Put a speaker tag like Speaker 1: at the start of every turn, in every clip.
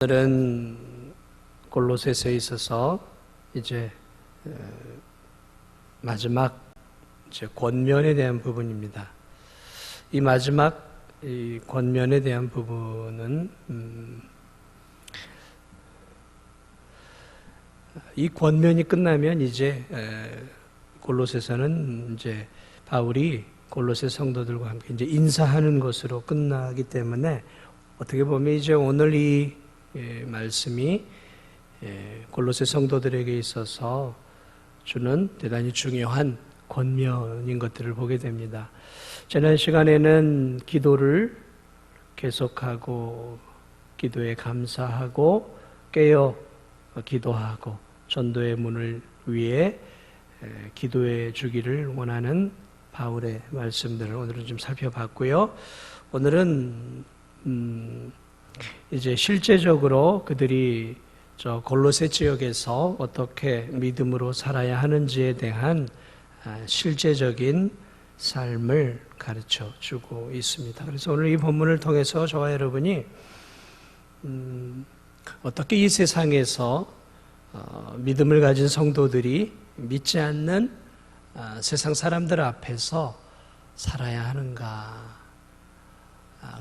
Speaker 1: 오늘은 골로새서에 있어서 이제 마지막 권면에 대한 부분입니다. 이 마지막 이 권면에 대한 부분은 이 권면이 끝나면 이제 골로새서는 이제 바울이 골로새 성도들과 함께 이제 인사하는 것으로 끝나기 때문에 어떻게 보면 이제 오늘 이 말씀이 골로새 성도들에게 있어서 주는 대단히 중요한 권면인 것들을 보게 됩니다. 지난 시간에는 기도를 계속하고 기도에 감사하고 깨어 기도하고 전도의 문을 위해 기도해 주기를 원하는 바울의 말씀들을 오늘은 좀 살펴봤고요. 오늘은 이제 실제적으로 그들이 저 골로새 지역에서 어떻게 믿음으로 살아야 하는지에 대한 실제적인 삶을 가르쳐 주고 있습니다. 그래서 오늘 이 본문을 통해서 저와 여러분이 어떻게 이 세상에서 믿음을 가진 성도들이 믿지 않는 세상 사람들 앞에서 살아야 하는가?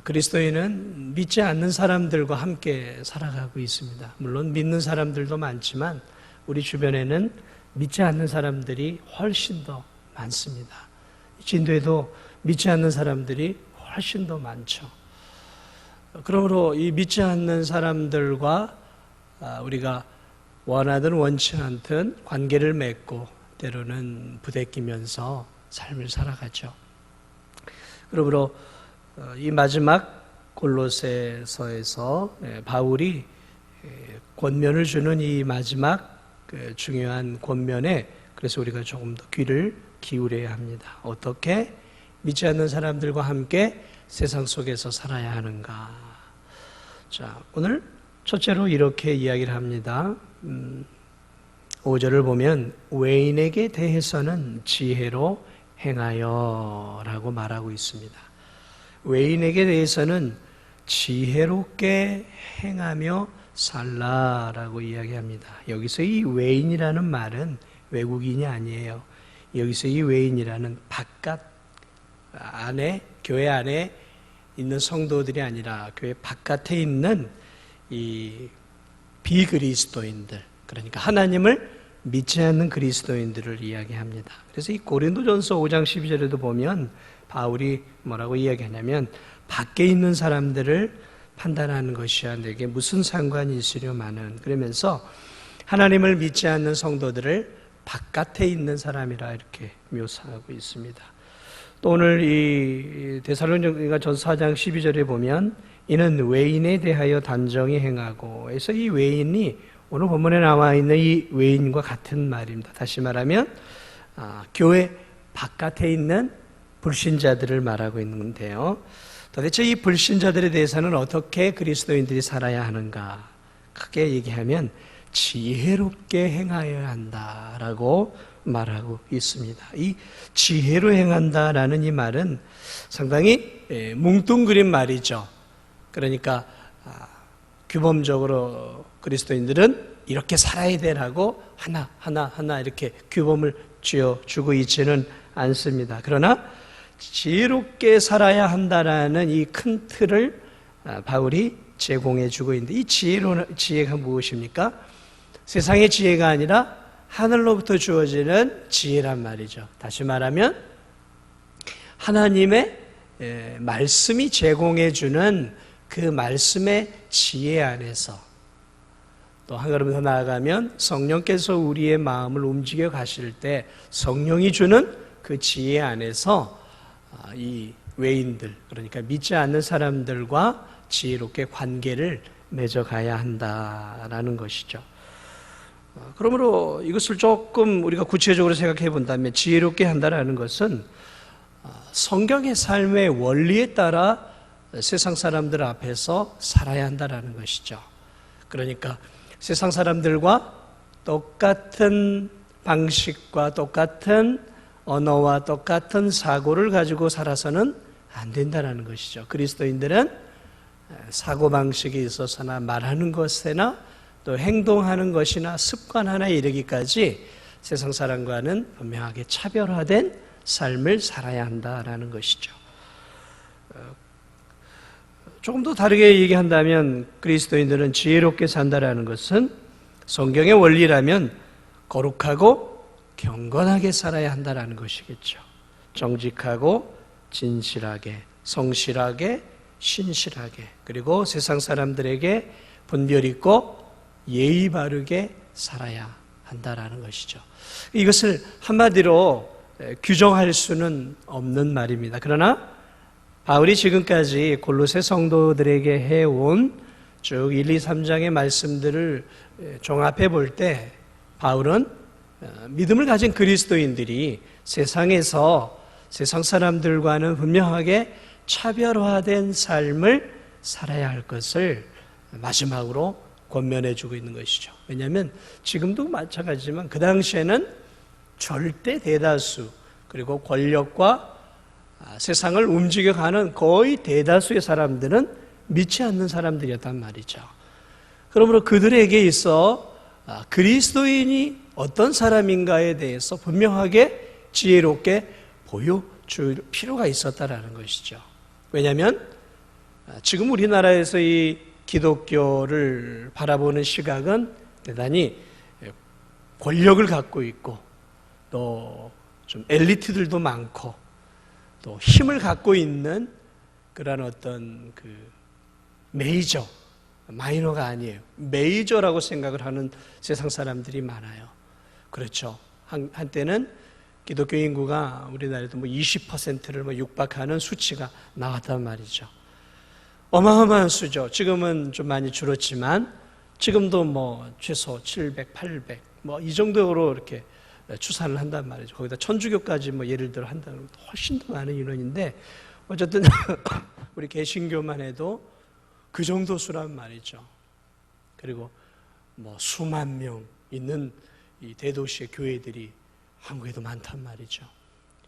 Speaker 1: 그리스도인은 믿지 않는 사람들과 함께 살아가고 있습니다. 물론 믿는 사람들도 많지만 우리 주변에는 믿지 않는 사람들이 훨씬 더 많습니다. 진도에도 믿지 않는 사람들이 훨씬 더 많죠. 그러므로 이 믿지 않는 사람들과 우리가 원하든 원치 않든 관계를 맺고 때로는 부대끼면서 삶을 살아가죠. 그러므로 이 마지막 골로새서에서 바울이 권면을 주는 이 마지막 중요한 권면에 그래서 우리가 조금 더 귀를 기울여야 합니다. 어떻게 믿지 않는 사람들과 함께 세상 속에서 살아야 하는가? 자, 오늘 첫째로 이렇게 이야기를 합니다. 5절을 보면 외인에게 대해서는 지혜로 행하여 라고 말하고 있습니다. 외인에게 대해서는 지혜롭게 행하며 살라라고 이야기합니다. 여기서 이 외인이라는 말은 외국인이 아니에요. 여기서 이 외인이라는 바깥 안에 교회 안에 있는 성도들이 아니라 교회 바깥에 있는 이 비그리스도인들, 그러니까 하나님을 믿지 않는 그리스도인들을 이야기합니다. 그래서 이 고린도전서 5장 12절에도 보면 바울이 뭐라고 이야기하냐면 밖에 있는 사람들을 판단하는 것이야 내게 무슨 상관이 있으려마는, 그러면서 하나님을 믿지 않는 성도들을 바깥에 있는 사람이라 이렇게 묘사하고 있습니다. 또 오늘 이 데살로니가 전서 4장 12절에 보면 이는 외인에 대하여 단정히 행하고, 그래서 이 외인이 오늘 본문에 나와 있는 이 외인과 같은 말입니다. 다시 말하면 교회 바깥에 있는 불신자들을 말하고 있는 건데요. 도대체 이 불신자들에 대해서는 어떻게 그리스도인들이 살아야 하는가? 크게 얘기하면 지혜롭게 행하여야 한다라고 말하고 있습니다. 이 지혜로 행한다라는 이 말은 상당히 뭉뚱그린 말이죠. 그러니까 규범적으로 그리스도인들은 이렇게 살아야 되라고 하나 이렇게 규범을 쥐어주고 있지는 않습니다. 그러나 지혜롭게 살아야 한다라는 이 큰 틀을 바울이 제공해 주고 있는데, 이 지혜가 무엇입니까? 세상의 지혜가 아니라 하늘로부터 주어지는 지혜란 말이죠. 다시 말하면 하나님의 말씀이 제공해 주는 그 말씀의 지혜 안에서, 또 한 걸음 더 나아가면 성령께서 우리의 마음을 움직여 가실 때 성령이 주는 그 지혜 안에서 이 외인들, 그러니까 믿지 않는 사람들과 지혜롭게 관계를 맺어가야 한다라는 것이죠. 그러므로 이것을 조금 우리가 구체적으로 생각해 본다면 지혜롭게 한다라는 것은 성경의 삶의 원리에 따라 세상 사람들 앞에서 살아야 한다라는 것이죠. 그러니까 세상 사람들과 똑같은 방식과 똑같은 언어와 똑같은 사고를 가지고 살아서는 안 된다는 것이죠. 그리스도인들은 사고방식에 있어서나 말하는 것에나 또 행동하는 것이나 습관 하나에 이르기까지 세상 사람과는 분명하게 차별화된 삶을 살아야 한다라는 것이죠. 조금 더 다르게 얘기한다면 그리스도인들은 지혜롭게 산다라는 것은 성경의 원리라면 거룩하고 경건하게 살아야 한다라는 것이겠죠. 정직하고 진실하게, 성실하게, 신실하게, 그리고 세상 사람들에게 분별 있고 예의 바르게 살아야 한다라는 것이죠. 이것을 한마디로 규정할 수는 없는 말입니다. 그러나 바울이 지금까지 골로새 성도들에게 해온 쭉 1, 2, 3장의 말씀들을 종합해 볼 때 바울은 믿음을 가진 그리스도인들이 세상에서 세상 사람들과는 분명하게 차별화된 삶을 살아야 할 것을 마지막으로 권면해 주고 있는 것이죠. 왜냐하면 지금도 마찬가지지만 그 당시에는 절대 대다수 그리고 권력과 세상을 움직여가는 거의 대다수의 사람들은 믿지 않는 사람들이었단 말이죠. 그러므로 그들에게 있어 그리스도인이 어떤 사람인가에 대해서 분명하게 지혜롭게 보여줄 필요가 있었다라는 것이죠. 왜냐하면 지금 우리나라에서 이 기독교를 바라보는 시각은 대단히 권력을 갖고 있고 또 좀 엘리트들도 많고 또 힘을 갖고 있는 그런 어떤 그 메이저, 마이너가 아니에요. 메이저라고 생각을 하는 세상 사람들이 많아요. 그렇죠. 한때는 기독교 인구가 우리나라에도 20%를 육박하는 수치가 나왔단 말이죠. 어마어마한 수죠. 지금은 좀 많이 줄었지만 지금도 최소 700, 800 이 정도로 이렇게 추산을 한단 말이죠. 거기다 천주교까지 예를 들어 한다면 훨씬 더 많은 인원인데 어쨌든 우리 개신교만 해도 그 정도 수란 말이죠. 그리고 수만 명 있는 이 대도시의 교회들이 한국에도 많단 말이죠.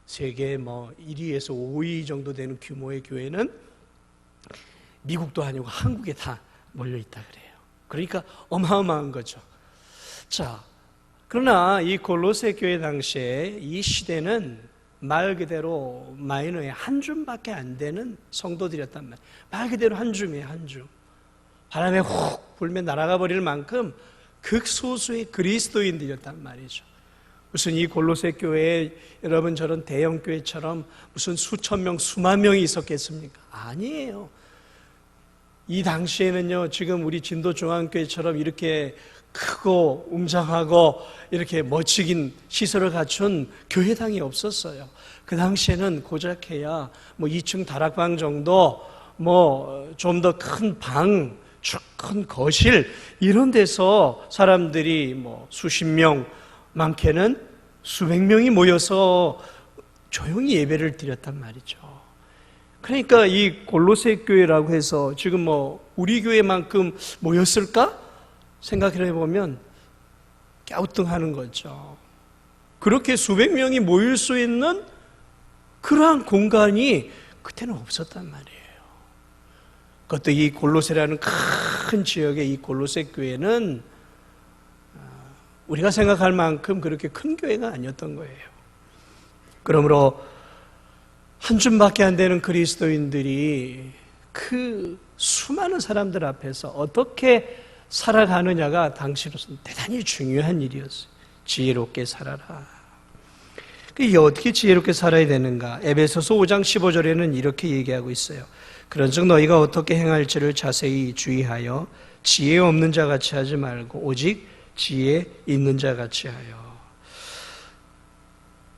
Speaker 1: 세계 1위에서 5위 정도 되는 규모의 교회는 미국도 아니고 한국에 다 몰려 있다 그래요. 그러니까 어마어마한 거죠. 자, 그러나 이 골로새 교회 당시에 이 시대는 말 그대로 마이너의 한 줌밖에 안 되는 성도들이었단 말이에요. 말 그대로 한 줌이에요, 한 줌. 바람에 훅 불면 날아가 버릴 만큼 극소수의 그리스도인들이었단 말이죠. 무슨 이 골로새 교회에 여러분 저런 대형 교회처럼 무슨 수천 명, 수만 명이 있었겠습니까? 아니에요. 이 당시에는요, 지금 우리 진도중앙교회처럼 이렇게 크고 웅장하고 이렇게 멋지긴 시설을 갖춘 교회당이 없었어요. 그 당시에는 고작해야 2층 다락방 정도, 좀 더 큰 방, 큰 거실 이런 데서 사람들이 수십 명, 많게는 수백 명이 모여서 조용히 예배를 드렸단 말이죠. 그러니까 이 골로새 교회라고 해서 지금 우리 교회만큼 모였을까? 생각을 해보면 갸우뚱하는 거죠. 그렇게 수백 명이 모일 수 있는 그러한 공간이 그때는 없었단 말이에요. 그것도 이 골로새라는 큰 지역의 이 골로새 교회는 우리가 생각할 만큼 그렇게 큰 교회가 아니었던 거예요. 그러므로 한 줌밖에 안 되는 그리스도인들이 그 수많은 사람들 앞에서 어떻게 살아가느냐가 당시로서는 대단히 중요한 일이었어요. 지혜롭게 살아라. 이게 어떻게 지혜롭게 살아야 되는가? 에베소서 5장 15절에는 이렇게 얘기하고 있어요. 그런즉 너희가 어떻게 행할지를 자세히 주의하여 지혜 없는 자 같이 하지 말고 오직 지혜 있는 자 같이 하여.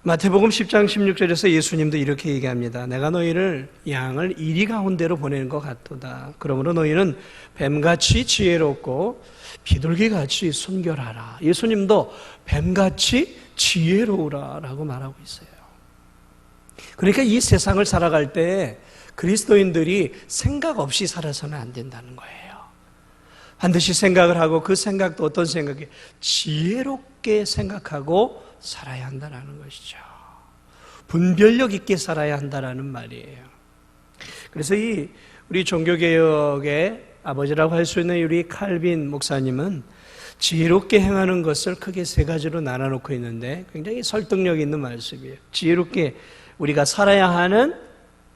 Speaker 1: 마태복음 10장 16절에서 예수님도 이렇게 얘기합니다. 내가 너희를 양을 이리 가운데로 보내는 것 같도다. 그러므로 너희는 뱀같이 지혜롭고 비둘기같이 순결하라. 예수님도 뱀같이 지혜로우라 라고 말하고 있어요. 그러니까 이 세상을 살아갈 때 그리스도인들이 생각 없이 살아서는 안 된다는 거예요. 반드시 생각을 하고 그 생각도 어떤 생각이 지혜롭게 생각하고 살아야 한다는 것이죠. 분별력 있게 살아야 한다는 말이에요. 그래서 우리 종교개혁의 아버지라고 할 수 있는 우리 칼빈 목사님은 지혜롭게 행하는 것을 크게 세 가지로 나눠놓고 있는데 굉장히 설득력 있는 말씀이에요. 지혜롭게 우리가 살아야 하는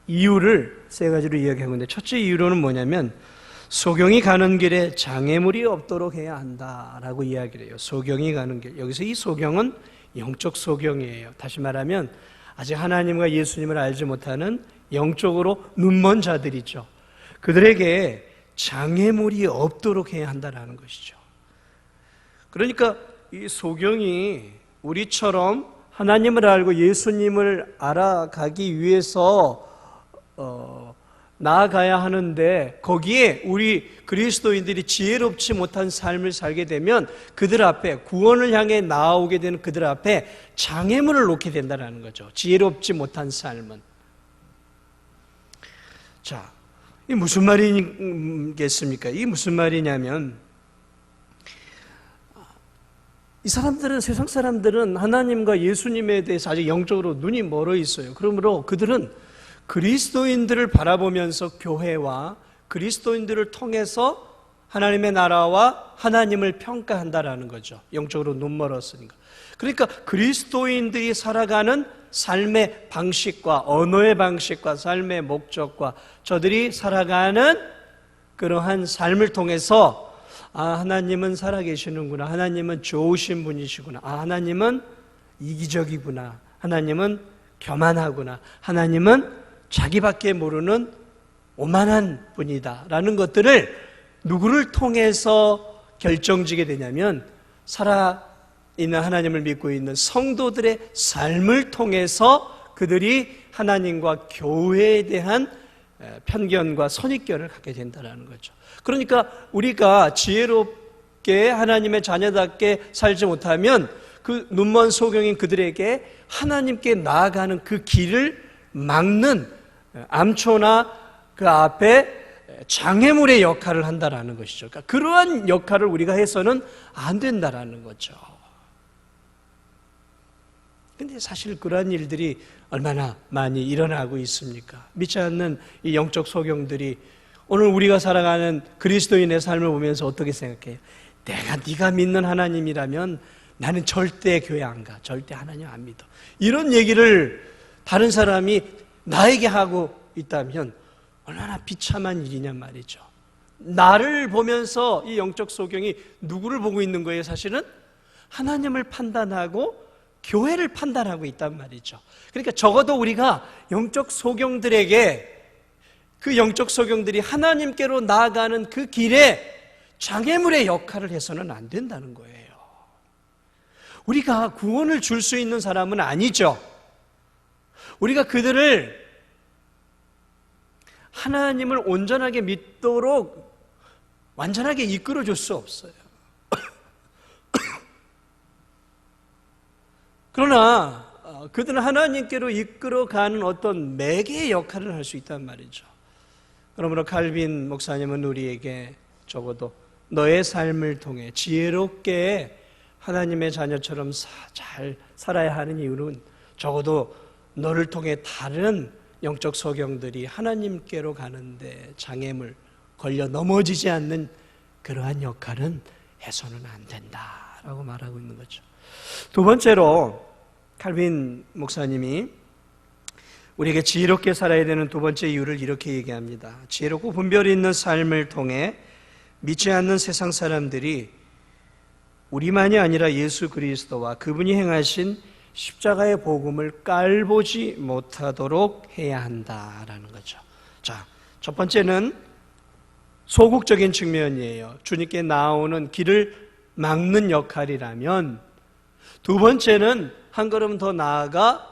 Speaker 1: 이유를 세 가지로 이야기하고 있는데, 첫째 이유로는 뭐냐면 소경이 가는 길에 장애물이 없도록 해야 한다라고 이야기를 해요. 소경이 가는 길, 여기서 이 소경은 영적 소경이에요. 다시 말하면 아직 하나님과 예수님을 알지 못하는 영적으로 눈먼 자들이죠. 그들에게 장애물이 없도록 해야 한다는 것이죠. 그러니까 이 소경이 우리처럼 하나님을 알고 예수님을 알아가기 위해서 나아가야 하는데, 거기에 우리 그리스도인들이 지혜롭지 못한 삶을 살게 되면 그들 앞에, 구원을 향해 나아오게 되는 그들 앞에 장애물을 놓게 된다는 거죠. 지혜롭지 못한 삶은. 자, 이 무슨 말이겠습니까? 이게 무슨 말이냐면, 이 사람들은, 세상 사람들은 하나님과 예수님에 대해서 아직 영적으로 눈이 멀어 있어요. 그러므로 그들은 그리스도인들을 바라보면서 교회와 그리스도인들을 통해서 하나님의 나라와 하나님을 평가한다라는 거죠. 영적으로 눈 멀었으니까. 그러니까 그리스도인들이 살아가는 삶의 방식과 언어의 방식과 삶의 목적과 저들이 살아가는 그러한 삶을 통해서, 하나님은 살아계시는구나, 하나님은 좋으신 분이시구나, 하나님은 이기적이구나, 하나님은 교만하구나, 하나님은 자기밖에 모르는 오만한 분이다 라는 것들을 누구를 통해서 결정지게 되냐면, 살아있는 하나님을 믿고 있는 성도들의 삶을 통해서 그들이 하나님과 교회에 대한 편견과 선입견을 갖게 된다는 거죠. 그러니까 우리가 지혜롭게 하나님의 자녀답게 살지 못하면 그 눈먼 소경인 그들에게 하나님께 나아가는 그 길을 막는 암초나 그 앞에 장애물의 역할을 한다라는 것이죠. 그러니까 그러한 역할을 우리가 해서는 안 된다라는 거죠. 근데 사실 그러한 일들이 얼마나 많이 일어나고 있습니까? 믿지 않는 이 영적 소경들이 오늘 우리가 살아가는 그리스도인의 삶을 보면서 어떻게 생각해요? 네가 믿는 하나님이라면 나는 절대 교회 안 가, 절대 하나님 안 믿어, 이런 얘기를 다른 사람이 나에게 하고 있다면 얼마나 비참한 일이냐 말이죠. 나를 보면서 이 영적 소경이 누구를 보고 있는 거예요? 사실은 하나님을 판단하고 교회를 판단하고 있단 말이죠. 그러니까 적어도 우리가 영적 소경들에게, 그 영적 소경들이 하나님께로 나아가는 그 길에 장애물의 역할을 해서는 안 된다는 거예요. 우리가 구원을 줄 수 있는 사람은 아니죠. 우리가 그들을 하나님을 온전하게 믿도록 완전하게 이끌어 줄 수 없어요. 그러나 그들은 하나님께로 이끌어가는 어떤 매개의 역할을 할 수 있단 말이죠. 그러므로 칼빈 목사님은 우리에게 적어도 너의 삶을 통해 지혜롭게 하나님의 자녀처럼 잘 살아야 하는 이유는 적어도 너를 통해 다른 영적 소경들이 하나님께로 가는데 장애물, 걸려 넘어지지 않는 그러한 역할은 해서는 안 된다라고 말하고 있는 거죠. 두 번째로 칼빈 목사님이 우리에게 지혜롭게 살아야 되는 두 번째 이유를 이렇게 얘기합니다. 지혜롭고 분별이 있는 삶을 통해 믿지 않는 세상 사람들이 우리만이 아니라 예수 그리스도와 그분이 행하신 십자가의 복음을 깔보지 못하도록 해야 한다라는 거죠. 자, 첫 번째는 소극적인 측면이에요. 주님께 나오는 길을 막는 역할이라면, 두 번째는 한 걸음 더 나아가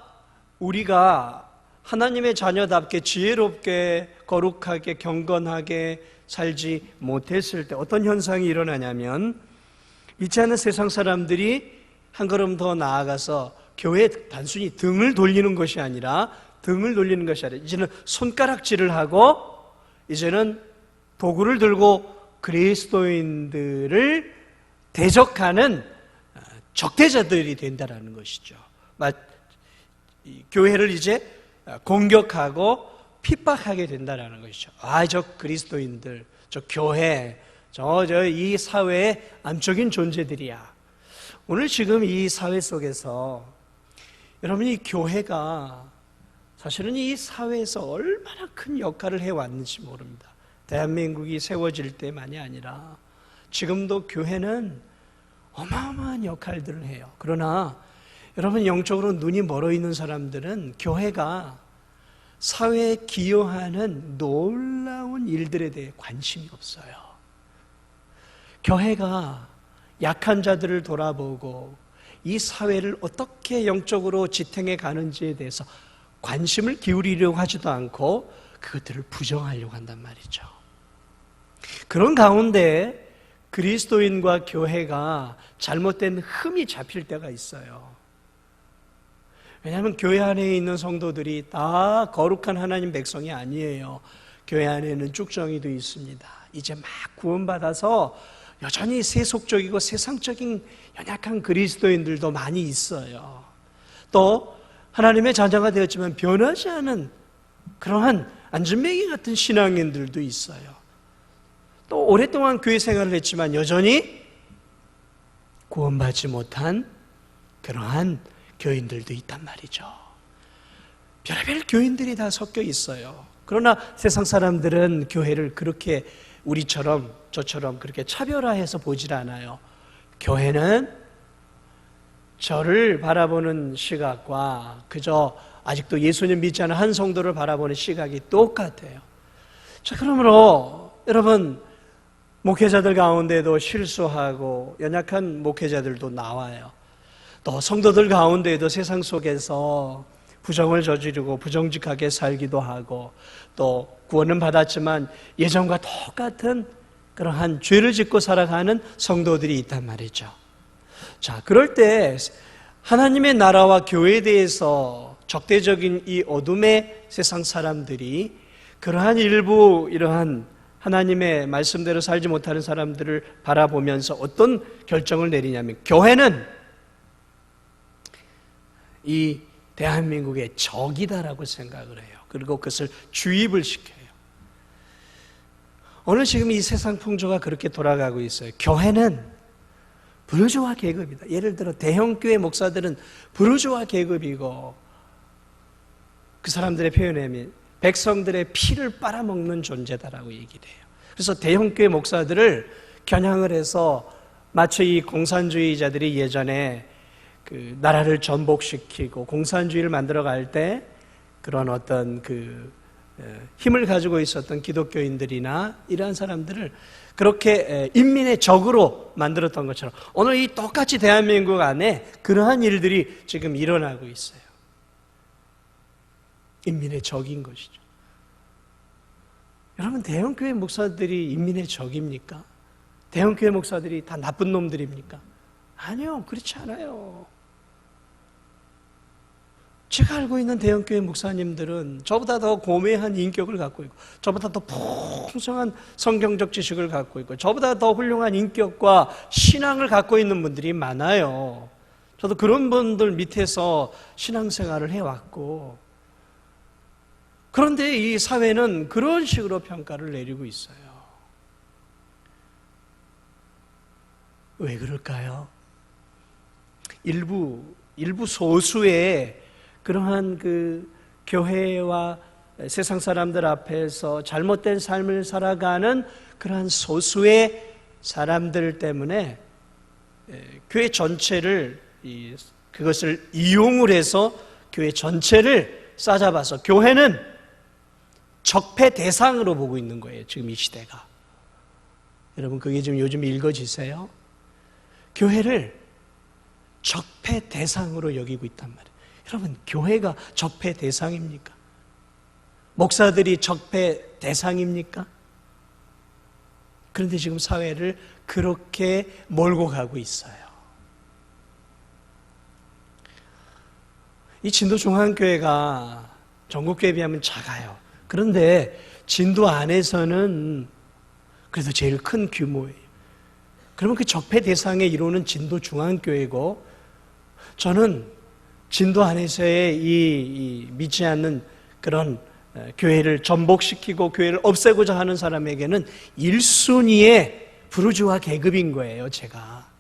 Speaker 1: 우리가 하나님의 자녀답게 지혜롭게 거룩하게 경건하게 살지 못했을 때 어떤 현상이 일어나냐면, 믿지 않는 세상 사람들이 한 걸음 더 나아가서 교회에 단순히 등을 돌리는 것이 아니라 이제는 손가락질을 하고 이제는 도구를 들고 그리스도인들을 대적하는 적대자들이 된다는 것이죠. 교회를 이제 공격하고 핍박하게 된다는 것이죠. 저 그리스도인들, 저 교회, 이 사회의 암적인 존재들이야. 오늘 지금 이 사회 속에서 여러분이 교회가 사실은 이 사회에서 얼마나 큰 역할을 해왔는지 모릅니다. 대한민국이 세워질 때만이 아니라 지금도 교회는 어마어마한 역할들을 해요. 그러나 여러분 영적으로 눈이 멀어 있는 사람들은 교회가 사회에 기여하는 놀라운 일들에 대해 관심이 없어요. 교회가 약한 자들을 돌아보고 이 사회를 어떻게 영적으로 지탱해 가는지에 대해서 관심을 기울이려고 하지도 않고 그것들을 부정하려고 한단 말이죠. 그런 가운데 그리스도인과 교회가 잘못된 흠이 잡힐 때가 있어요. 왜냐하면 교회 안에 있는 성도들이 다 거룩한 하나님 백성이 아니에요. 교회 안에는 쭉정이도 있습니다. 이제 막 구원받아서 여전히 세속적이고 세상적인 연약한 그리스도인들도 많이 있어요. 또 하나님의 자녀가 되었지만 변하지 않은 그러한 안진뱅이 같은 신앙인들도 있어요. 또 오랫동안 교회 생활을 했지만 여전히 구원받지 못한 그러한 교인들도 있단 말이죠. 별의별 교인들이 다 섞여 있어요. 그러나 세상 사람들은 교회를 그렇게 우리처럼 저처럼 그렇게 차별화해서 보질 않아요. 교회는 저를 바라보는 시각과 그저 아직도 예수님 믿지 않은 한 성도를 바라보는 시각이 똑같아요. 자, 그러므로 여러분 목회자들 가운데도 실수하고 연약한 목회자들도 나와요. 또 성도들 가운데에도 세상 속에서 부정을 저지르고 부정직하게 살기도 하고 또 구원은 받았지만 예전과 똑같은 그러한 죄를 짓고 살아가는 성도들이 있단 말이죠. 자, 그럴 때 하나님의 나라와 교회에 대해서 적대적인 이 어둠의 세상 사람들이 그러한 일부 이러한 하나님의 말씀대로 살지 못하는 사람들을 바라보면서 어떤 결정을 내리냐면 교회는 이 대한민국의 적이다라고 생각을 해요. 그리고 그것을 주입을 시켜요. 오늘 지금 이 세상 풍조가 그렇게 돌아가고 있어요. 교회는 부르주아 계급이다. 예를 들어 대형교회 목사들은 부르주아 계급이고 그 사람들의 표현에 백성들의 피를 빨아먹는 존재다라고 얘기를 해요. 그래서 대형교회 목사들을 겨냥을 해서 마치 이 공산주의자들이 예전에 그 나라를 전복시키고 공산주의를 만들어갈 때 그런 어떤 그 힘을 가지고 있었던 기독교인들이나 이러한 사람들을 그렇게 인민의 적으로 만들었던 것처럼 오늘 이 똑같이 대한민국 안에 그러한 일들이 지금 일어나고 있어요. 인민의 적인 것이죠. 여러분 대형교회 목사들이 인민의 적입니까? 대형교회 목사들이 다 나쁜 놈들입니까? 아니요, 그렇지 않아요. 제가 알고 있는 대형교회 목사님들은 저보다 더 고매한 인격을 갖고 있고 저보다 더 풍성한 성경적 지식을 갖고 있고 저보다 더 훌륭한 인격과 신앙을 갖고 있는 분들이 많아요. 저도 그런 분들 밑에서 신앙생활을 해왔고 그런데 이 사회는 그런 식으로 평가를 내리고 있어요. 왜 그럴까요? 일부 소수의 그러한 그 교회와 세상 사람들 앞에서 잘못된 삶을 살아가는 그러한 소수의 사람들 때문에 교회 전체를 그것을 이용을 해서 교회 전체를 싸잡아서 교회는 적폐 대상으로 보고 있는 거예요. 지금 이 시대가. 여러분 그게 지금 요즘 읽어지세요? 교회를 적폐 대상으로 여기고 있단 말이에요. 여러분 교회가 적폐 대상입니까? 목사들이 적폐 대상입니까? 그런데 지금 사회를 그렇게 몰고 가고 있어요. 이 진도중앙교회가 전국교회에 비하면 작아요. 그런데 진도 안에서는 그래도 제일 큰 규모예요. 그러면 그 적폐 대상에 이루는 진도중앙교회고 저는 진도 안에서의 이 믿지 않는 그런 교회를 전복시키고 교회를 없애고자 하는 사람에게는 1순위의 부르주아 계급인 거예요, 제가.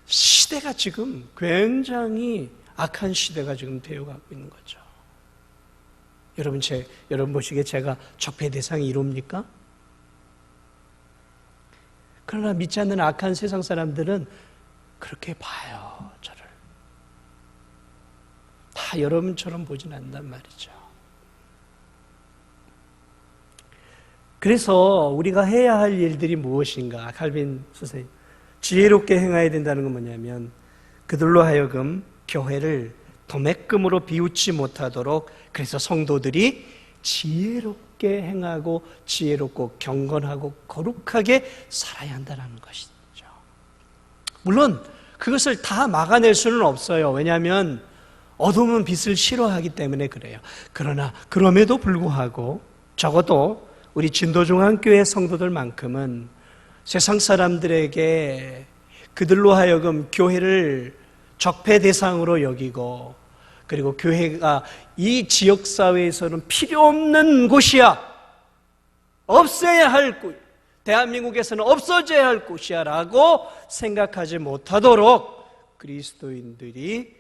Speaker 1: 시대가 지금 굉장히 악한 시대가 지금 되어가고 있는 거죠. 여러분 보시기에 제가 적폐 대상이 이럽니까? 그러나 믿지 않는 악한 세상 사람들은 그렇게 봐요, 저를. 다 여러분처럼 보진 않단 말이죠. 그래서 우리가 해야 할 일들이 무엇인가? 칼빈 선생님, 지혜롭게 행해야 된다는 건 뭐냐면 그들로 하여금 교회를 도매금으로 비웃지 못하도록, 그래서 성도들이 지혜롭게 행하고 지혜롭고 경건하고 거룩하게 살아야 한다는 것이죠. 물론 그것을 다 막아낼 수는 없어요. 왜냐하면 어둠은 빛을 싫어하기 때문에 그래요. 그러나 그럼에도 불구하고 적어도 우리 진도중앙교회 성도들만큼은 세상 사람들에게 그들로 하여금 교회를 적폐 대상으로 여기고, 그리고 교회가 이 지역사회에서는 필요 없는 곳이야, 없애야 할 곳, 대한민국에서는 없어져야 할 곳이야 라고 생각하지 못하도록 그리스도인들이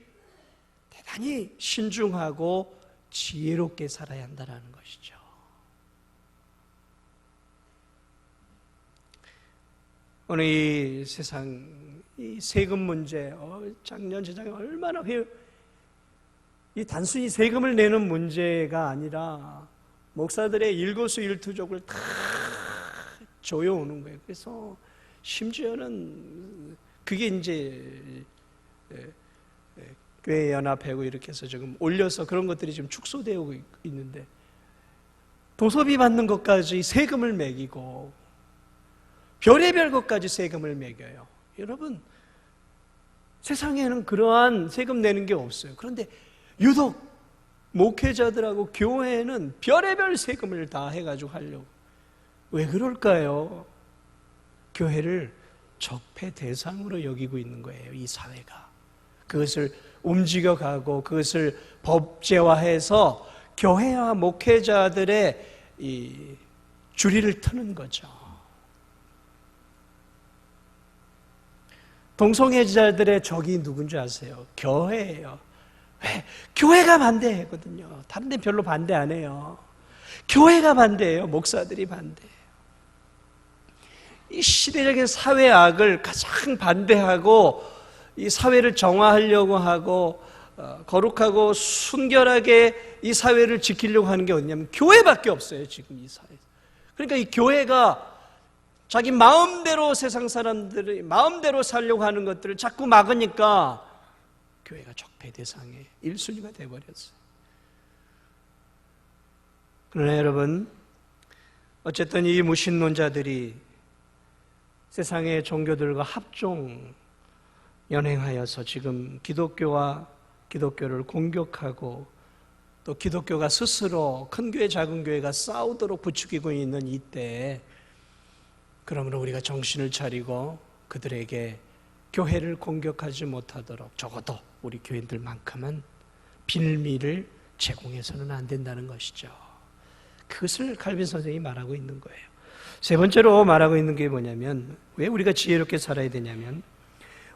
Speaker 1: 대단히 신중하고 지혜롭게 살아야 한다는 것이죠. 오늘 이 세상, 이 세금 문제, 작년 재작년 얼마나 이 단순히 세금을 내는 문제가 아니라 목사들의 일거수일투족을 다 조여오는 거예요. 그래서 심지어는 그게 이제 교회 연합회고 이렇게 해서 지금 올려서 그런 것들이 지금 축소되고 있는데, 도서비 받는 것까지 세금을 매기고 별의별 것까지 세금을 매겨요. 여러분, 세상에는 그러한 세금 내는 게 없어요. 그런데 유독 목회자들하고 교회는 별의별 세금을 다 해가지고 하려고. 왜 그럴까요? 교회를 적폐 대상으로 여기고 있는 거예요, 이 사회가. 그것을 움직여가고 그것을 법제화해서 교회와 목회자들의 이 주리를 트는 거죠. 동성애자들의 적이 누군지 아세요? 교회예요. 왜? 교회가 반대하거든요. 다른 데 별로 반대 안 해요. 교회가 반대해요. 목사들이 반대해요. 이 시대적인 사회 악을 가장 반대하고 이 사회를 정화하려고 하고 거룩하고 순결하게 이 사회를 지키려고 하는 게 어디냐면 교회밖에 없어요, 지금 이 사회에서. 그러니까 이 교회가 자기 마음대로 세상 사람들이 마음대로 살려고 하는 것들을 자꾸 막으니까 교회가 적폐 대상의 1순위가 되어버렸어요. 그러나 여러분, 어쨌든 이 무신론자들이 세상의 종교들과 합종 연행하여서 지금 기독교와 기독교를 공격하고 또 기독교가 스스로 큰 교회 작은 교회가 싸우도록 부추기고 있는 이때에, 그러므로 우리가 정신을 차리고 그들에게 교회를 공격하지 못하도록 적어도 우리 교인들만큼은 빌미를 제공해서는 안 된다는 것이죠. 그것을 칼빈 선생님이 말하고 있는 거예요. 세 번째로 말하고 있는 게 뭐냐면, 왜 우리가 지혜롭게 살아야 되냐면,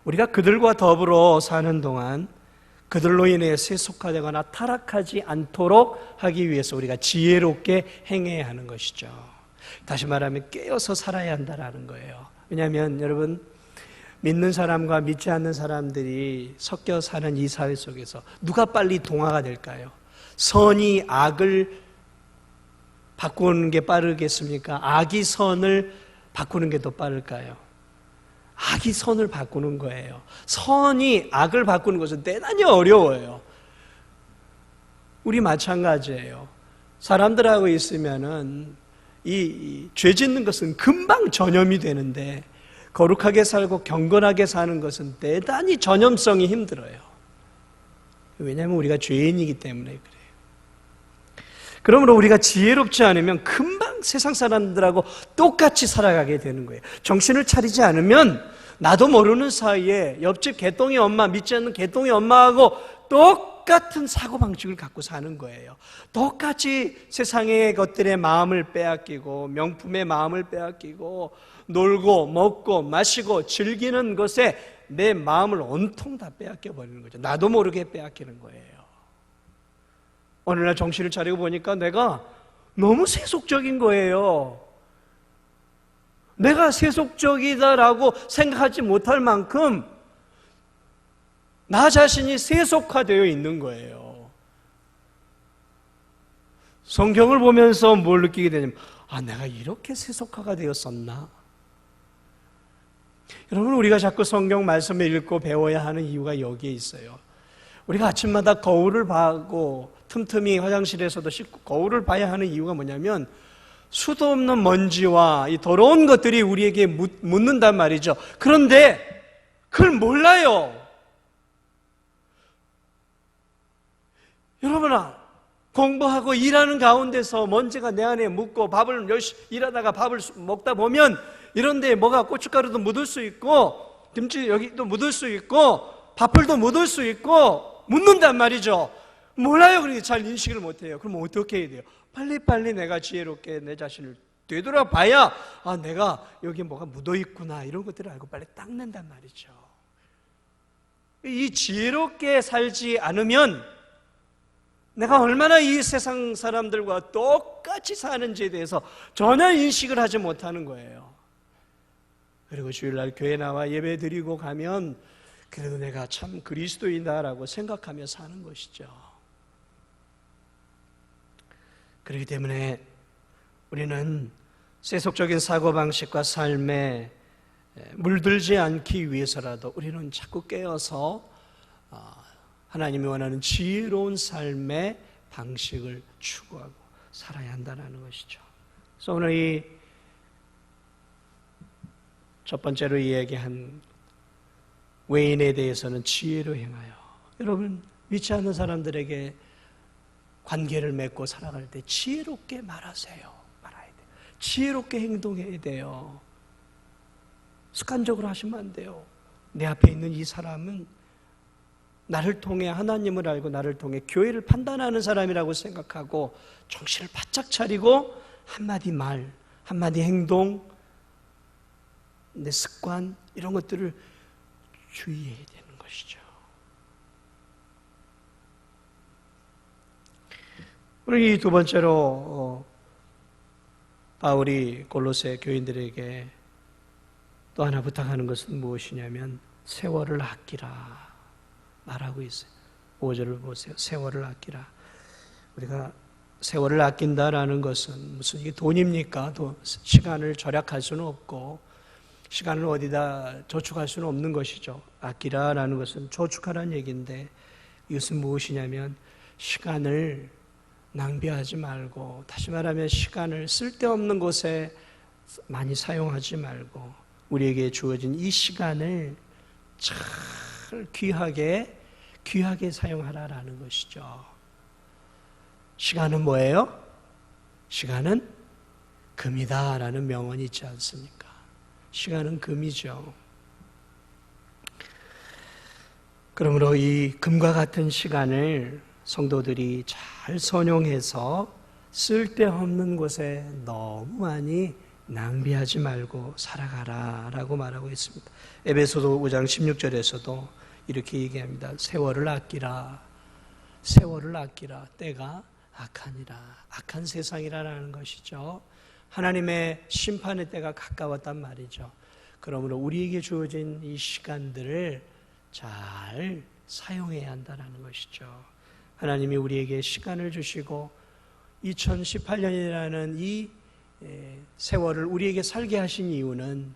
Speaker 1: 우리가 그들과 더불어 사는 동안 그들로 인해 세속화되거나 타락하지 않도록 하기 위해서 우리가 지혜롭게 행해야 하는 것이죠. 다시 말하면 깨어서 살아야 한다는 거예요. 왜냐하면 여러분, 믿는 사람과 믿지 않는 사람들이 섞여 사는 이 사회 속에서 누가 빨리 동화가 될까요? 선이 악을 바꾸는 게 빠르겠습니까? 악이 선을 바꾸는 게 더 빠를까요? 악이 선을 바꾸는 거예요. 선이 악을 바꾸는 것은 대단히 어려워요. 우리 마찬가지예요. 사람들하고 있으면은 이 죄 짓는 것은 금방 전염이 되는데, 거룩하게 살고 경건하게 사는 것은 대단히 전염성이 힘들어요. 왜냐하면 우리가 죄인이기 때문에 그래요. 그러므로 우리가 지혜롭지 않으면 금방 세상 사람들하고 똑같이 살아가게 되는 거예요. 정신을 차리지 않으면 나도 모르는 사이에 옆집 개똥이 엄마, 믿지 않는 개똥이 엄마하고 똑같이 똑같은 사고방식을 갖고 사는 거예요. 똑같이 세상의 것들의 마음을 빼앗기고 명품의 마음을 빼앗기고 놀고 먹고 마시고 즐기는 것에 내 마음을 온통 다 빼앗겨버리는 거죠. 나도 모르게 빼앗기는 거예요. 어느 날 정신을 차리고 보니까 내가 너무 세속적인 거예요. 내가 세속적이다라고 생각하지 못할 만큼 나 자신이 세속화되어 있는 거예요. 성경을 보면서 뭘 느끼게 되냐면 내가 이렇게 세속화가 되었었나? 여러분, 우리가 자꾸 성경 말씀을 읽고 배워야 하는 이유가 여기에 있어요. 우리가 아침마다 거울을 봐고 틈틈이 화장실에서도 씻고 거울을 봐야 하는 이유가 뭐냐면 수도 없는 먼지와 이 더러운 것들이 우리에게 묻는단 말이죠. 그런데 그걸 몰라요. 여러분아, 공부하고 일하는 가운데서 먼지가 내 안에 묻고 밥을 열심히 일하다가 밥을 먹다 보면 이런 데에 뭐가 고춧가루도 묻을 수 있고 김치 여기도 묻을 수 있고 밥풀도 묻을 수 있고 묻는단 말이죠. 몰라요. 그러니까 잘 인식을 못해요. 그럼 어떻게 해야 돼요? 빨리빨리 내가 지혜롭게 내 자신을 되돌아봐야 내가 여기 뭐가 묻어있구나 이런 것들을 알고 빨리 닦는단 말이죠. 이 지혜롭게 살지 않으면 내가 얼마나 이 세상 사람들과 똑같이 사는지에 대해서 전혀 인식을 하지 못하는 거예요. 그리고 주일날 교회 나와 예배 드리고 가면 그래도 내가 참 그리스도인다라고 생각하며 사는 것이죠. 그렇기 때문에 우리는 세속적인 사고방식과 삶에 물들지 않기 위해서라도 우리는 자꾸 깨어서 하나님이 원하는 지혜로운 삶의 방식을 추구하고 살아야 한다는 것이죠. 그래서 오늘 이 첫 번째로 이야기한 외인에 대해서는 지혜로 행하여, 여러분 믿지 않는 사람들에게 관계를 맺고 살아갈 때 지혜롭게 말아야 돼요. 지혜롭게 행동해야 돼요. 습관적으로 하시면 안 돼요. 내 앞에 있는 이 사람은 나를 통해 하나님을 알고 나를 통해 교회를 판단하는 사람이라고 생각하고 정신을 바짝 차리고 한마디 말, 한마디 행동, 내 습관 이런 것들을 주의해야 되는 것이죠. 우리 두 번째로 바울이 골로새 교인들에게 또 하나 부탁하는 것은 무엇이냐면 세월을 아끼라 말하고 있어요. 5절을 보세요. 세월을 아끼라. 우리가 세월을 아낀다라는 것은 무슨 이게 돈입니까? 시간을 절약할 수는 없고 시간을 어디다 저축할 수는 없는 것이죠. 아끼라라는 것은 저축하라는 얘기인데 이것은 무엇이냐면 시간을 낭비하지 말고, 다시 말하면 시간을 쓸데없는 곳에 많이 사용하지 말고 우리에게 주어진 이 시간을 잘 귀하게 사용하라라는 것이죠. 시간은 뭐예요? 시간은 금이다라는 명언이 있지 않습니까? 시간은 금이죠. 그러므로 이 금과 같은 시간을 성도들이 잘 선용해서 쓸데없는 곳에 너무 많이 낭비하지 말고 살아가라라고 말하고 있습니다. 에베소서 5장 16절에서도 이렇게 얘기합니다. 세월을 아끼라. 세월을 아끼라. 때가 악하니라. 악한 세상이라는 것이죠. 하나님의 심판의 때가 가까웠단 말이죠. 그러므로 우리에게 주어진 이 시간들을 잘 사용해야 한다는 것이죠. 하나님이 우리에게 시간을 주시고 2018년이라는 이 세월을 우리에게 살게 하신 이유는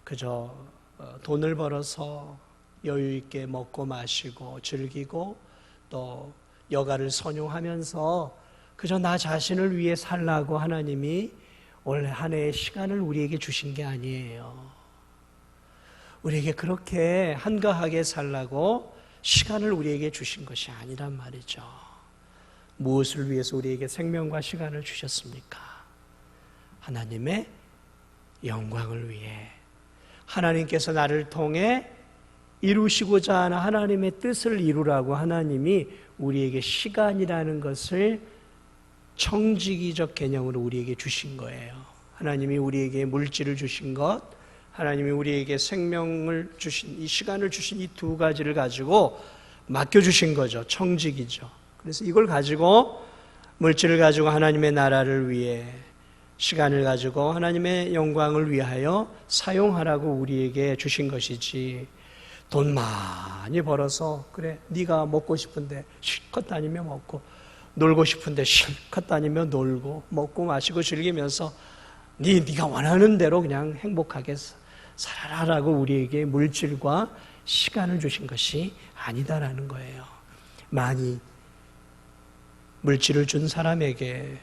Speaker 1: 그저 돈을 벌어서 여유 있게 먹고 마시고 즐기고 또 여가를 선용하면서 그저 나 자신을 위해 살라고 하나님이 올 한 해의 시간을 우리에게 주신 게 아니에요. 우리에게 그렇게 한가하게 살라고 시간을 우리에게 주신 것이 아니란 말이죠. 무엇을 위해서 우리에게 생명과 시간을 주셨습니까? 하나님의 영광을 위해, 하나님께서 나를 통해 이루시고자 하는 하나님의 뜻을 이루라고 하나님이 우리에게 시간이라는 것을 청지기적 개념으로 우리에게 주신 거예요. 하나님이 우리에게 물질을 주신 것, 하나님이 우리에게 생명을 주신, 이 시간을 주신 이 두 가지를 가지고 맡겨주신 거죠. 청지기죠. 그래서 이걸 가지고, 물질을 가지고 하나님의 나라를 위해, 시간을 가지고 하나님의 영광을 위하여 사용하라고 우리에게 주신 것이지, 돈 많이 벌어서 그래 네가 먹고 싶은데 실컷 다니며 먹고, 놀고 싶은데 실컷 다니며 놀고, 먹고 마시고 즐기면서 네가 원하는 대로 그냥 행복하게 살아라라고 우리에게 물질과 시간을 주신 것이 아니다라는 거예요. 많이 물질을 준 사람에게,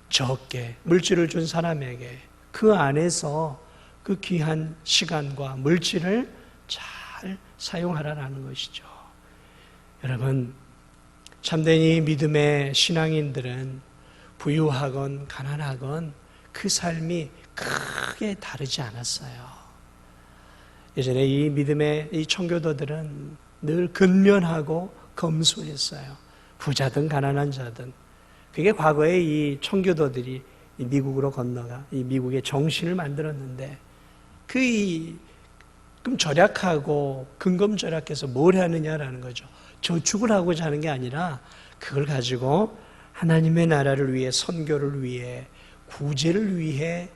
Speaker 1: 적게 물질을 준 사람에게 그 안에서 그 귀한 시간과 물질을 잘 사용하라는 것이죠. 여러분, 참된 이 믿음의 신앙인들은 부유하건 가난하건 그 삶이 크게 다르지 않았어요. 예전에 이 믿음의 이 청교도들은 늘 근면하고 검소했어요. 부자든 가난한 자든. 그게 과거에 이 청교도들이 미국으로 건너가 이 미국의 정신을 만들었는데, 그럼 절약하고 근검절약해서 뭘 하느냐라는 거죠. 저축을 하고자 하는 게 아니라 그걸 가지고 하나님의 나라를 위해, 선교를 위해, 구제를 위해,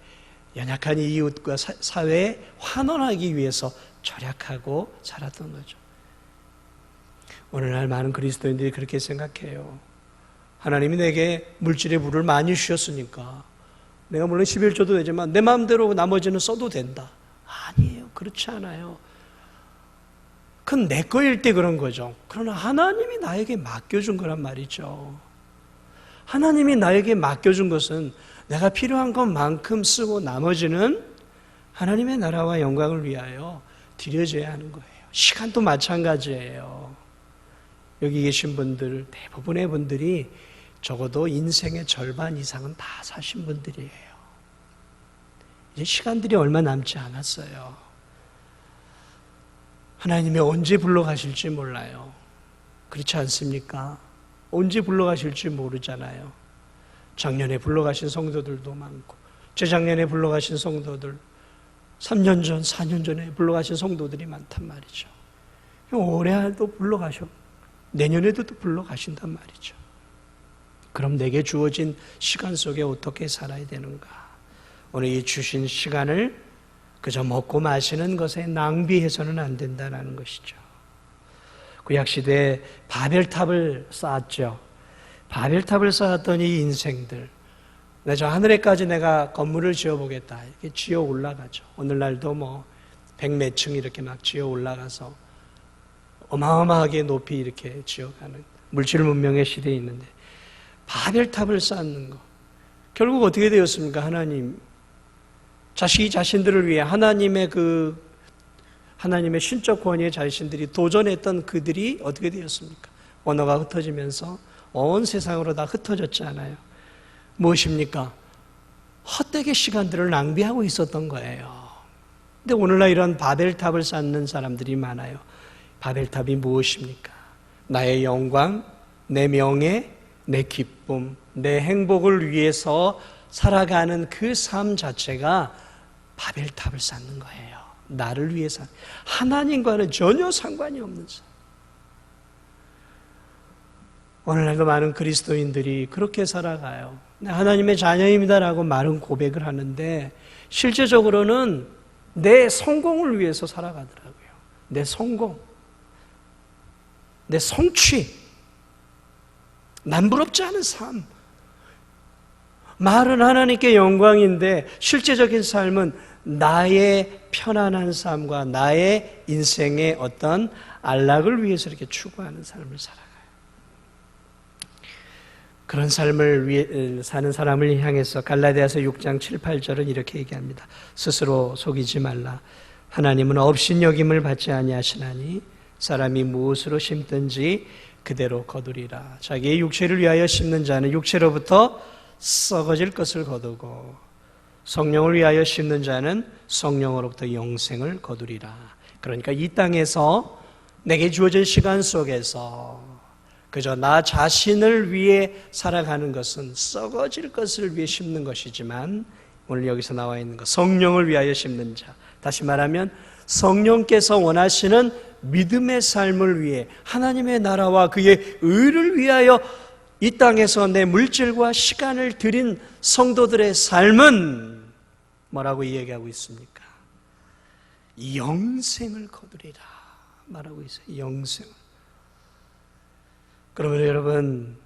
Speaker 1: 연약한 이웃과 사회에 환원하기 위해서 절약하고 살았던 거죠. 오늘날 많은 그리스도인들이 그렇게 생각해요. 하나님이 내게 물질의 부를 많이 주셨으니까 내가 물론 11조도 되지만 내 마음대로 나머지는 써도 된다. 아니에요. 그렇지 않아요. 그건 내 거일 때 그런 거죠. 그러나 하나님이 나에게 맡겨준 거란 말이죠. 하나님이 나에게 맡겨준 것은 내가 필요한 것만큼 쓰고 나머지는 하나님의 나라와 영광을 위하여 드려져야 하는 거예요. 시간도 마찬가지예요. 여기 계신 분들, 대부분의 분들이 적어도 인생의 절반 이상은 다 사신 분들이에요. 이제 시간들이 얼마 남지 않았어요. 하나님이 언제 불러가실지 몰라요. 그렇지 않습니까? 언제 불러가실지 모르잖아요. 작년에 불러가신 성도들도 많고, 재작년에 불러가신 성도들, 3년 전, 4년 전에 불러가신 성도들이 많단 말이죠. 올해도 불러가셔. 내년에도 또 불러가신단 말이죠. 그럼 내게 주어진 시간 속에 어떻게 살아야 되는가? 오늘 이 주신 시간을 그저 먹고 마시는 것에 낭비해서는 안 된다는 것이죠. 구약시대에 바벨탑을 쌓았죠. 바벨탑을 쌓았던 이 인생들, 저 하늘에까지 내가 건물을 지어보겠다, 이렇게 지어 올라가죠. 오늘날도 뭐 100몇 층 이렇게 막 지어 올라가서 어마어마하게 높이 이렇게 지어가는 물질 문명의 시대에 있는데, 바벨탑을 쌓는 것, 결국 어떻게 되었습니까? 하나님, 자식이 자신들을 위해 하나님의 신적 권위의 자신들이 도전했던 그들이 어떻게 되었습니까? 언어가 흩어지면서 온 세상으로 다 흩어졌잖아요. 무엇입니까? 헛되게 시간들을 낭비하고 있었던 거예요. 근데 오늘날 이런 바벨탑을 쌓는 사람들이 많아요. 바벨탑이 무엇입니까? 나의 영광, 내 명예, 내 기쁨, 내 행복을 위해서 살아가는 그 삶 자체가 바벨탑을 쌓는 거예요. 나를 위해서. 하나님과는 전혀 상관이 없는 삶. 오늘날도 많은 그리스도인들이 그렇게 살아가요. 하나님의 자녀입니다라고 말은 고백을 하는데 실제적으로는 내 성공을 위해서 살아가더라고요. 내 성공, 내 성취, 남부럽지 않은 삶. 말은 하나님께 영광인데 실제적인 삶은 나의 편안한 삶과 나의 인생의 어떤 안락을 위해서 이렇게 추구하는 삶을 살아가요. 그런 삶을 위해 사는 사람을 향해서 갈라디아서 6장 7, 8절은 이렇게 얘기합니다. 스스로 속이지 말라. 하나님은 업신여김을 받지 아니하시나니 사람이 무엇으로 심든지 그대로 거두리라. 자기의 육체를 위하여 심는 자는 육체로부터 썩어질 것을 거두고 성령을 위하여 심는 자는 성령으로부터 영생을 거두리라. 그러니까 이 땅에서 내게 주어진 시간 속에서 그저 나 자신을 위해 살아가는 것은 썩어질 것을 위해 심는 것이지만, 오늘 여기서 나와 있는 것, 성령을 위하여 심는 자, 다시 말하면 성령께서 원하시는 믿음의 삶을 위해, 하나님의 나라와 그의 의를 위하여 이 땅에서 내 물질과 시간을 들인 성도들의 삶은 뭐라고 이야기하고 있습니까? 영생을 거두리라 말하고 있어요. 영생을. 그러면 여러분,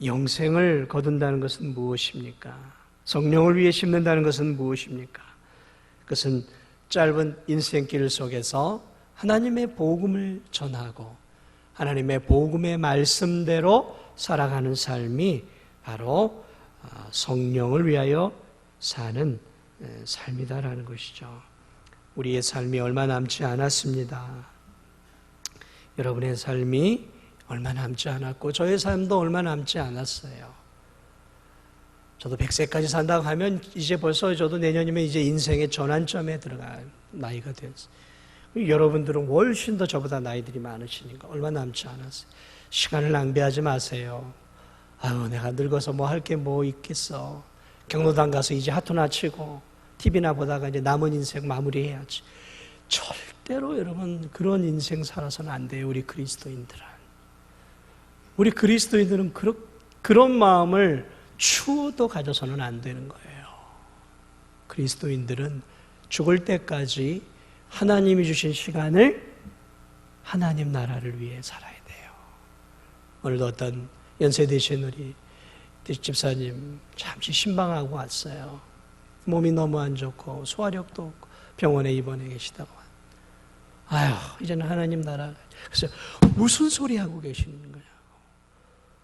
Speaker 1: 영생을 거둔다는 것은 무엇입니까? 성령을 위해 심는다는 것은 무엇입니까? 그것은 짧은 인생길 속에서 하나님의 복음을 전하고 하나님의 복음의 말씀대로 살아가는 삶이 바로 성령을 위하여 사는 삶이다라는 것이죠. 우리의 삶이 얼마 남지 않았습니다. 여러분의 삶이 얼마 남지 않았고 저의 삶도 얼마 남지 않았어요. 저도 100세까지 산다고 하면 이제 벌써 저도 내년이면 이제 인생의 전환점에 들어갈 나이가 됐어요. 여러분들은 훨씬 더 저보다 나이들이 많으시니까 얼마 남지 않았어요. 시간을 낭비하지 마세요. 아유, 내가 늙어서 뭐 할 게 뭐 있겠어. 경로당 가서 이제 하토나 치고 TV나 보다가 이제 남은 인생 마무리해야지. 절대로 여러분 그런 인생 살아서는 안 돼요. 우리 그리스도인들은. 우리 그리스도인들은 그런 마음을 추호도 가져서는 안 되는 거예요. 그리스도인들은 죽을 때까지 하나님이 주신 시간을 하나님 나라를 위해 살아야 돼요. 오늘도 어떤 연세 드신 우리 집사님 잠시 신방하고 왔어요. 몸이 너무 안 좋고 소화력도 없고 병원에 입원해 계시다고. 아휴, 이제는 하나님 나라. 그래서 무슨 소리 하고 계시는 거냐고.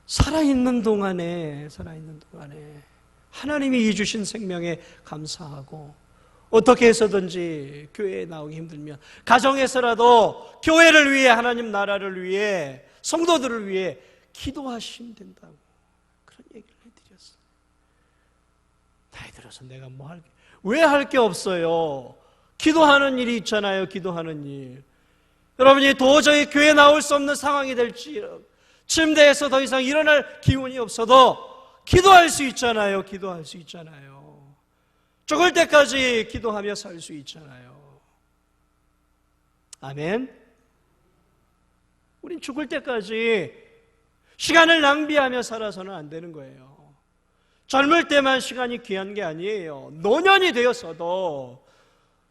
Speaker 1: 살아있는 동안에 하나님이 주신 생명에 감사하고, 어떻게 해서든지 교회에 나오기 힘들면 가정에서라도 교회를 위해, 하나님 나라를 위해, 성도들을 위해 기도하시면 된다고 그런 얘기를 해드렸어요. 나이 들어서 내가 왜 할 게 없어요? 기도하는 일이 있잖아요. 기도하는 일. 여러분이 도저히 교회에 나올 수 없는 상황이 될지, 침대에서 더 이상 일어날 기운이 없어도 기도할 수 있잖아요. 기도할 수 있잖아요. 죽을 때까지 기도하며 살 수 있잖아요. 아멘. 우린 죽을 때까지 시간을 낭비하며 살아서는 안 되는 거예요. 젊을 때만 시간이 귀한 게 아니에요. 노년이 되었어도,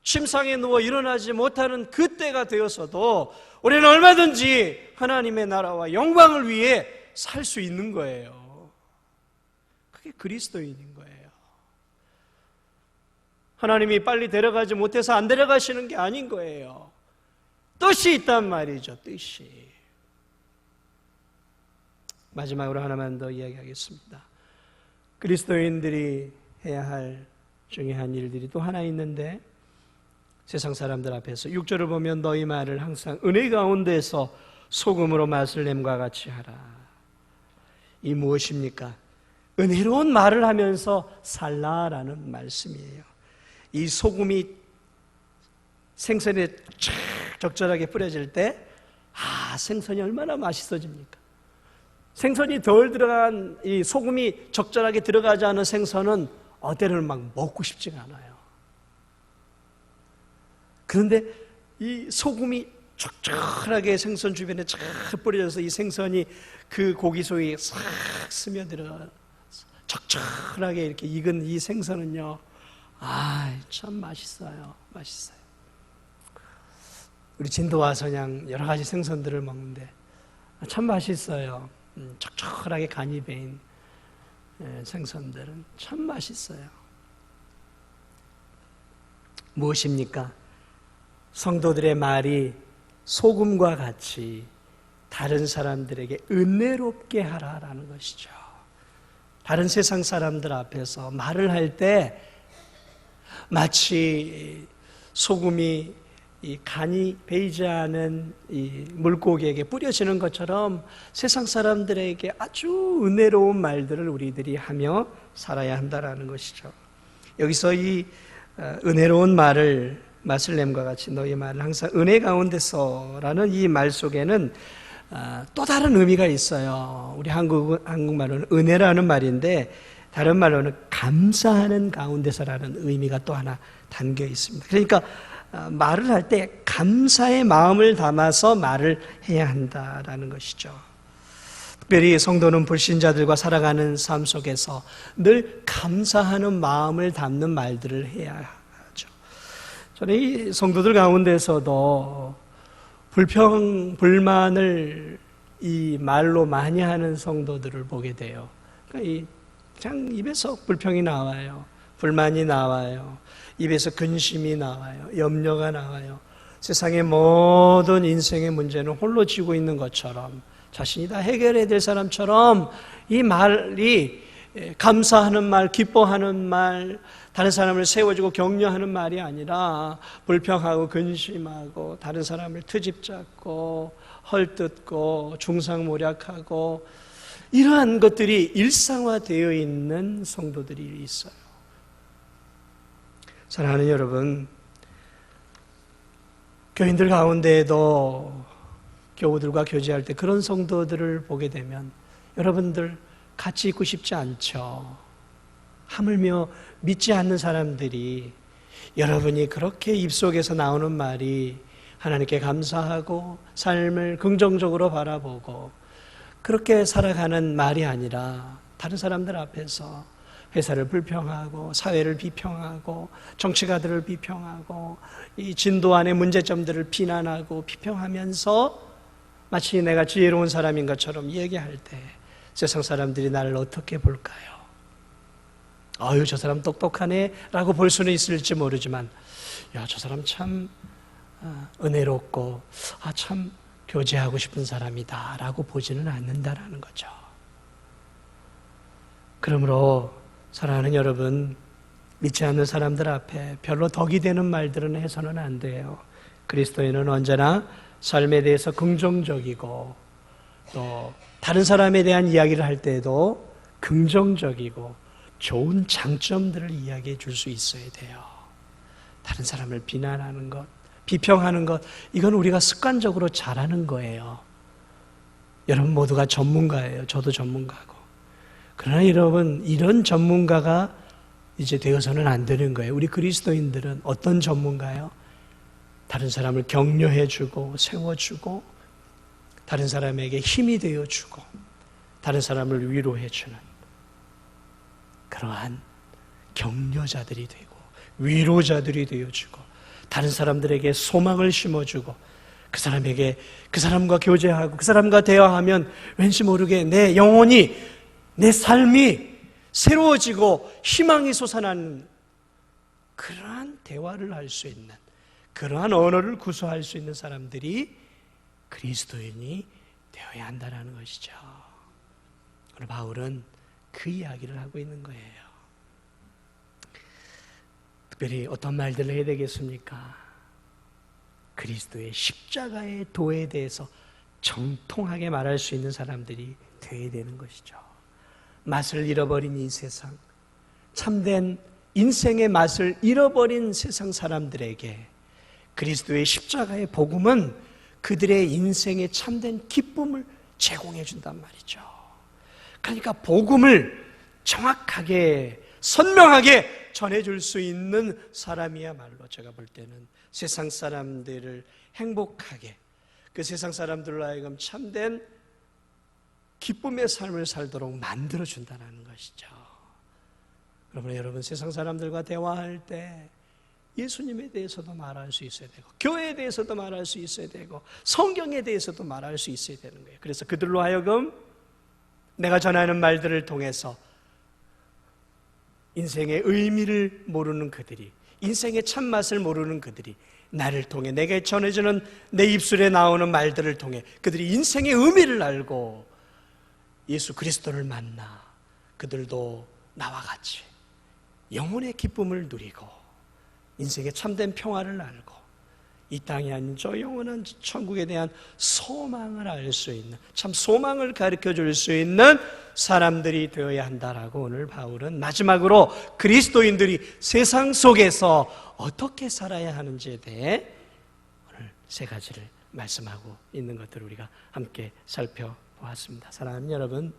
Speaker 1: 침상에 누워 일어나지 못하는 그때가 되었어도 우리는 얼마든지 하나님의 나라와 영광을 위해 살 수 있는 거예요. 그게 그리스도인인 거예요. 하나님이 빨리 데려가지 못해서 안 데려가시는 게 아닌 거예요. 뜻이 있단 말이죠. 뜻이. 마지막으로 하나만 더 이야기하겠습니다. 그리스도인들이 해야 할 중요한 일들이 또 하나 있는데, 세상 사람들 앞에서 6절을 보면 너희 말을 항상 은혜 가운데서 소금으로 맛을 냄과 같이 하라. 이 무엇입니까? 은혜로운 말을 하면서 살라라는 말씀이에요. 이 소금이 생선에 쫙 적절하게 뿌려질 때, 생선이 얼마나 맛있어집니까? 생선이 덜 들어간, 이 소금이 적절하게 들어가지 않은 생선은 어때를 막 먹고 싶지가 않아요. 그런데 이 소금이 적절하게 생선 주변에 쫙 뿌려져서 이 생선이 그 고기 속에 싹 스며들어 적절하게 이렇게 익은 이 생선은요, 참 맛있어요. 맛있어요. 우리 진도와 선양 여러 가지 생선들을 먹는데 참 맛있어요. 적절하게 간이 배인 생선들은 참 맛있어요. 무엇입니까? 성도들의 말이 소금과 같이 다른 사람들에게 은혜롭게 하라라는 것이죠. 다른 세상 사람들 앞에서 말을 할 때 마치 소금이 이 간이 배이지 않은 이 물고기에게 뿌려지는 것처럼 세상 사람들에게 아주 은혜로운 말들을 우리들이 하며 살아야 한다라는 것이죠. 여기서 이 은혜로운 말을 마슬렘과 같이 너희 말을 항상 은혜 가운데서라는 이 말 속에는 또 다른 의미가 있어요. 우리 한국말로는 은혜라는 말인데 다른 말로는 감사하는 가운데서라는 의미가 또 하나 담겨 있습니다. 그러니까 말을 할 때 감사의 마음을 담아서 말을 해야 한다라는 것이죠. 특별히 성도는 불신자들과 살아가는 삶 속에서 늘 감사하는 마음을 담는 말들을 해야 하죠. 저는 이 성도들 가운데서도 불만을 이 말로 많이 하는 성도들을 보게 돼요. 그러니까 그냥 입에서 불평이 나와요. 불만이 나와요. 입에서 근심이 나와요. 염려가 나와요. 세상의 모든 인생의 문제는 홀로 지고 있는 것처럼 자신이 다 해결해야 될 사람처럼 이 말이 감사하는 말, 기뻐하는 말, 다른 사람을 세워주고 격려하는 말이 아니라 불평하고 근심하고 다른 사람을 트집잡고 헐뜯고 중상모략하고 이러한 것들이 일상화되어 있는 성도들이 있어요. 사랑하는 여러분, 교인들 가운데에도 교우들과 교제할 때 그런 성도들을 보게 되면 여러분들 같이 있고 싶지 않죠. 하물며 믿지 않는 사람들이 여러분이 그렇게 입속에서 나오는 말이 하나님께 감사하고 삶을 긍정적으로 바라보고 그렇게 살아가는 말이 아니라 다른 사람들 앞에서 회사를 불평하고 사회를 비평하고 정치가들을 비평하고 이 진도 안의 문제점들을 비난하고 비평하면서 마치 내가 지혜로운 사람인 것처럼 얘기할 때 세상 사람들이 나를 어떻게 볼까요? 아유, 저 사람 똑똑하네 라고 볼 수는 있을지 모르지만 야, 저 사람 참 은혜롭고 참 교제하고 싶은 사람이다 라고 보지는 않는다라는 거죠. 그러므로 사랑하는 여러분, 믿지 않는 사람들 앞에 별로 덕이 되는 말들은 해서는 안 돼요. 그리스도인은 언제나 삶에 대해서 긍정적이고 또 다른 사람에 대한 이야기를 할 때에도 긍정적이고 좋은 장점들을 이야기해 줄 수 있어야 돼요. 다른 사람을 비난하는 것, 비평하는 것, 이건 우리가 습관적으로 잘하는 거예요. 여러분 모두가 전문가예요. 저도 전문가고. 그러나 여러분, 이런 전문가가 이제 되어서는 안 되는 거예요. 우리 그리스도인들은 어떤 전문가요? 다른 사람을 격려해주고 세워주고 다른 사람에게 힘이 되어주고 다른 사람을 위로해주는 그러한 격려자들이 되고 위로자들이 되어주고 다른 사람들에게 소망을 심어주고 그 사람과 교제하고 그 사람과 대화하면 왠지 모르게 내 영혼이 내 삶이 새로워지고 희망이 솟아나는 그러한 대화를 할 수 있는 그러한 언어를 구사할 수 있는 사람들이 그리스도인이 되어야 한다는 것이죠. 오늘 바울은 그 이야기를 하고 있는 거예요. 특별히 어떤 말들을 해야 되겠습니까? 그리스도의 십자가의 도에 대해서 정통하게 말할 수 있는 사람들이 되어야 되는 것이죠. 맛을 잃어버린 이 세상, 참된 인생의 맛을 잃어버린 세상 사람들에게 그리스도의 십자가의 복음은 그들의 인생의 참된 기쁨을 제공해 준단 말이죠. 그러니까 복음을 정확하게 선명하게 전해줄 수 있는 사람이야말로 제가 볼 때는 세상 사람들을 행복하게 그 세상 사람들로 하여금 참된 기쁨의 삶을 살도록 만들어준다는 것이죠. 그러면 여러분 세상 사람들과 대화할 때 예수님에 대해서도 말할 수 있어야 되고 교회에 대해서도 말할 수 있어야 되고 성경에 대해서도 말할 수 있어야 되는 거예요. 그래서 그들로 하여금 내가 전하는 말들을 통해서 인생의 의미를 모르는 그들이 인생의 참맛을 모르는 그들이 나를 통해 내게 전해주는 내 입술에 나오는 말들을 통해 그들이 인생의 의미를 알고 예수 그리스도를 만나 그들도 나와 같이 영혼의 기쁨을 누리고 인생의 참된 평화를 알고 이 땅이 아닌 저 영원한 천국에 대한 소망을 알 수 있는, 참 소망을 가르쳐 줄 수 있는 사람들이 되어야 한다라고 오늘 바울은 마지막으로 그리스도인들이 세상 속에서 어떻게 살아야 하는지에 대해 오늘 세 가지를 말씀하고 있는 것들을 우리가 함께 살펴보았습니다. 사랑하는 여러분,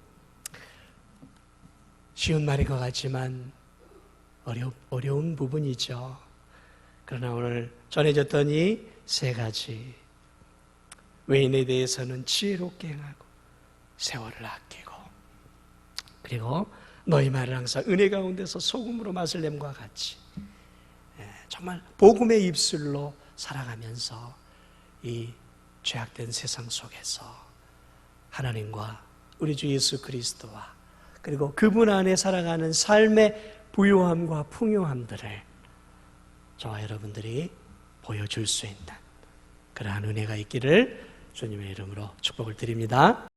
Speaker 1: 쉬운 말인 것 같지만 어려운 부분이죠. 그러나 오늘 전해졌던 이 세 가지, 외인에 대해서는 지혜롭게 행하고 세월을 아끼고, 그리고 너희 말을 항상 은혜 가운데서 소금으로 맛을 냄과 같이 정말 복음의 입술로 살아가면서 이 죄악된 세상 속에서 하나님과 우리 주 예수 그리스도와 그리고 그분 안에 살아가는 삶의 부요함과 풍요함들을 저와 여러분들이 보여줄 수 있는 그러한 은혜가 있기를 주님의 이름으로 축복을 드립니다.